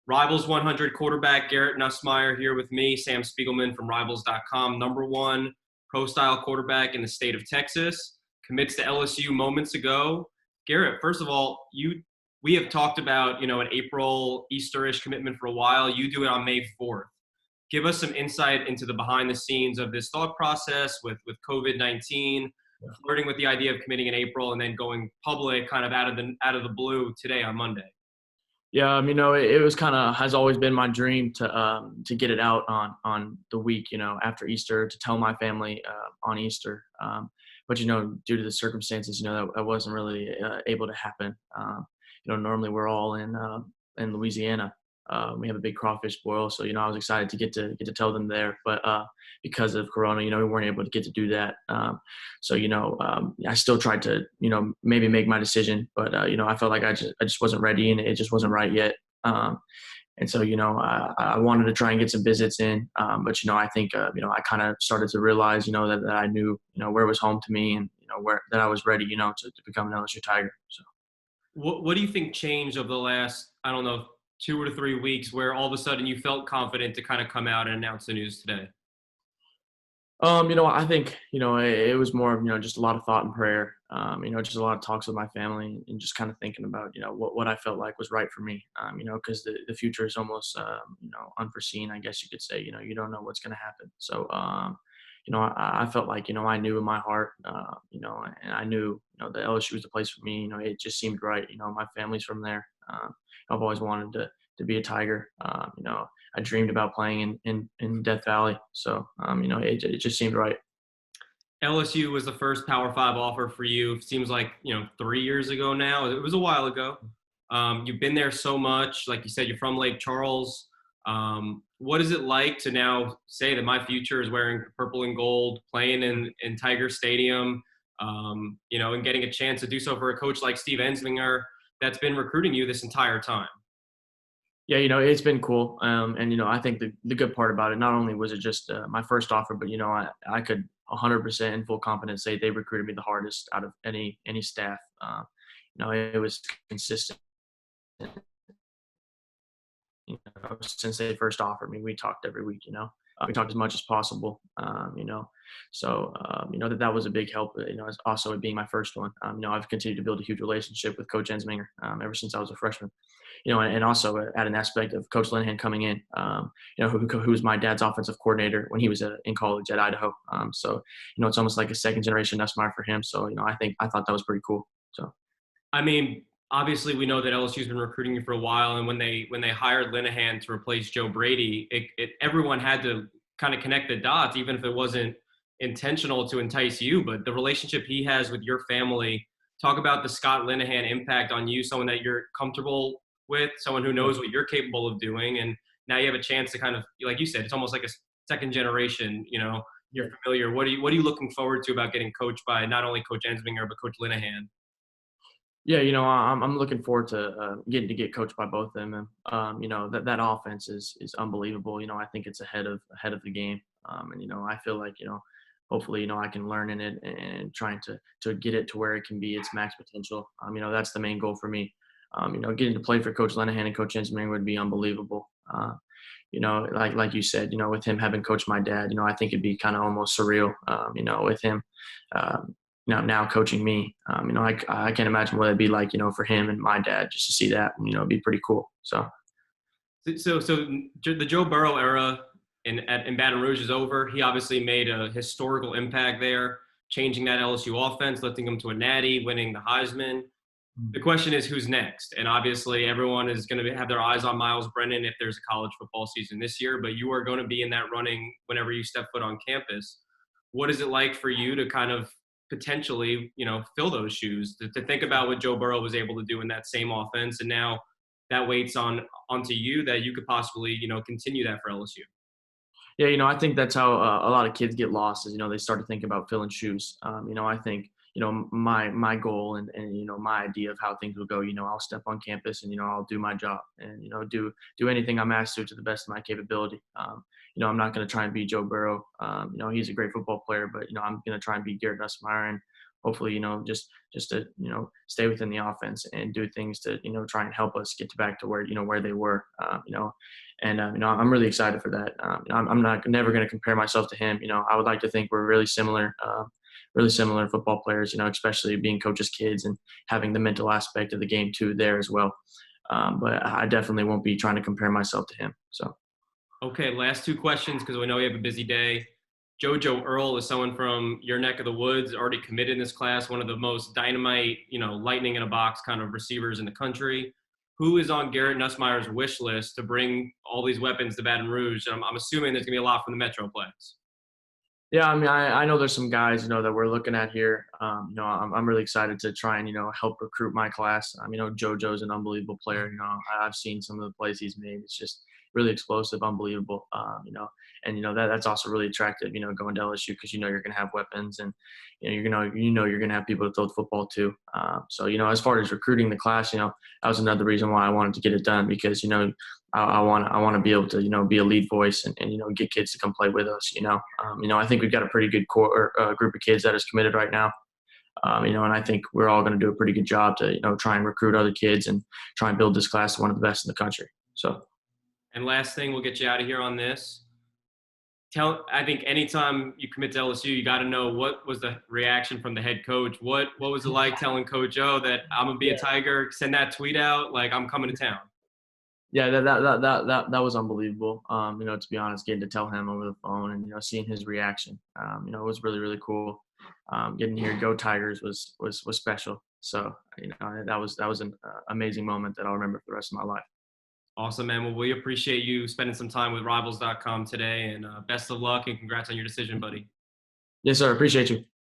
Rivals 100 quarterback Garrett Nussmeier here with me, Sam Spiegelman from Rivals.com, number one pro-style quarterback in the state of Texas, commits to LSU moments ago. Garrett, first of all, we have talked about, an April Easter-ish commitment for a while. You do it on May 4th. Give us some insight into the behind the scenes of this thought process with COVID-19, flirting with the idea of committing in April and then going public kind of out of the blue today on Monday. Yeah, it was kind of has always been my dream to get it out on the week, after Easter, to tell my family on Easter. But due to the circumstances, that wasn't really able to happen. Normally we're all in Louisiana. We have a big crawfish boil, so I was excited to get to tell them there, but because of Corona, we weren't able to get to do that. I still tried to maybe make my decision, but I felt like I just wasn't ready, and it just wasn't right yet. And so I wanted to try and get some visits in, but I think I kind of started to realize that I knew where it was home to me, and where that I was ready to become an LSU Tiger. So what do you think changed over the last, I don't know, 2 or 3 weeks, where all of a sudden you felt confident to kind of come out and announce the news today? I think, it was more of, just a lot of thought and prayer, just a lot of talks with my family, and just kind of thinking about, what I felt like was right for me, because the future is almost, unforeseen, I guess you could say. You don't know what's going to happen. So, I felt like, I knew in my heart, and I knew, the LSU was the place for me. It just seemed right. My family's from there. I've always wanted to be a Tiger. I dreamed about playing in Death Valley. So, it just seemed right. LSU was the first Power 5 offer for you. It seems like, 3 years ago now. It was a while ago. You've been there so much. Like you said, you're from Lake Charles. What is it like to now say that my future is wearing purple and gold, playing in Tiger Stadium, and getting a chance to do so for a coach like Steve Ensminger that's been recruiting you this entire time? Yeah, it's been cool. And I think the good part about it, not only was it just my first offer, but I could 100% in full confidence say they recruited me the hardest out of any staff. It was consistent. Since they first offered me, we talked every week. We talked as much as possible. So that was a big help. As also it being my first one. I've continued to build a huge relationship with Coach Ensminger ever since I was a freshman. And also at an aspect of Coach Linehan coming in, who was my dad's offensive coordinator when he was in college at Idaho. So it's almost like a second generation Nussmeier for him. So I thought that was pretty cool. So, I mean, obviously we know that LSU's been recruiting you for a while, and when they hired Linehan to replace Joe Brady, everyone had to kind of connect the dots, even if it wasn't intentional to entice you. But the relationship he has with your family, talk about the Scott Linehan impact on you, someone that you're comfortable with, someone who knows what you're capable of doing, and now you have a chance to kind of, like you said, it's almost like a second generation. You're familiar. What are you looking forward to about getting coached by not only Coach Ensminger but Coach Linehan? Yeah, I'm looking forward to getting to get coached by both of them. And that offense is unbelievable. I think it's ahead of the game. And I feel like hopefully I can learn in it and trying to get it to where it can be its max potential. That's the main goal for me. Getting to play for Coach Linehan and Coach Ensminger would be unbelievable. Like you said, with him having coached my dad, I think it'd be kind of almost surreal. With him. Now coaching me, I can't imagine what it'd be like, for him and my dad, just to see that, it'd be pretty cool. So the Joe Burrow era in Baton Rouge is over. He obviously made a historical impact there, changing that LSU offense, lifting them to a natty, winning the Heisman. The question is, who's next? And obviously everyone is going to have their eyes on Miles Brennan if there's a college football season this year, but you are going to be in that running whenever you step foot on campus. What is it like for you to kind of potentially, fill those shoes, to think about what Joe Burrow was able to do in that same offense, and now that waits onto you that you could possibly, continue that for LSU? Yeah, I think that's how a lot of kids get lost is, they start to think about filling shoes. I think, my goal and my idea of how things will go, I'll step on campus and, I'll do my job and, do anything I'm asked to the best of my capability. I'm not going to try and be Joe Burrow. He's a great football player, but, I'm going to try and be Garrett Nussmeier and hopefully, just to, stay within the offense and do things to, try and help us get back to where, where they were, and, I'm really excited for that. I'm not never going to compare myself to him. I would like to think we're really similar football players, especially being coaches' kids and having the mental aspect of the game too there as well. But I definitely won't be trying to compare myself to him. So. Okay, last two questions because we know you have a busy day. JoJo Earl is someone from your neck of the woods, already committed in this class, one of the most dynamite, lightning in a box kind of receivers in the country. Who is on Garrett Nussmeier's wish list to bring all these weapons to Baton Rouge? I'm assuming there's going to be a lot from the Metroplex. Yeah, I mean, I know there's some guys, that we're looking at here. I'm really excited to try and, help recruit my class. JoJo's an unbelievable player. I've seen some of the plays he's made. It's just really explosive, unbelievable. And that's also really attractive. Going to LSU because you're going to have weapons and you're going to have people to throw the football to. So as far as recruiting the class, that was another reason why I wanted to get it done because I want to be able to be a lead voice and get kids to come play with us. I think we've got a pretty good core group of kids that is committed right now. And I think we're all going to do a pretty good job to try and recruit other kids and try and build this class to one of the best in the country. So. And last thing, we'll get you out of here on this. I think anytime you commit to LSU, you got to know what was the reaction from the head coach. What was it like telling Coach O that I'm gonna be a Tiger? Send that tweet out like I'm coming to town. Yeah, that was unbelievable. To be honest, getting to tell him over the phone and seeing his reaction, it was really really cool. Getting to hear "Go Tigers" was special. So that was an amazing moment that I'll remember for the rest of my life. Awesome, man. Well, we appreciate you spending some time with Rivals.com today, and best of luck and congrats on your decision, buddy. Yes, sir. Appreciate you.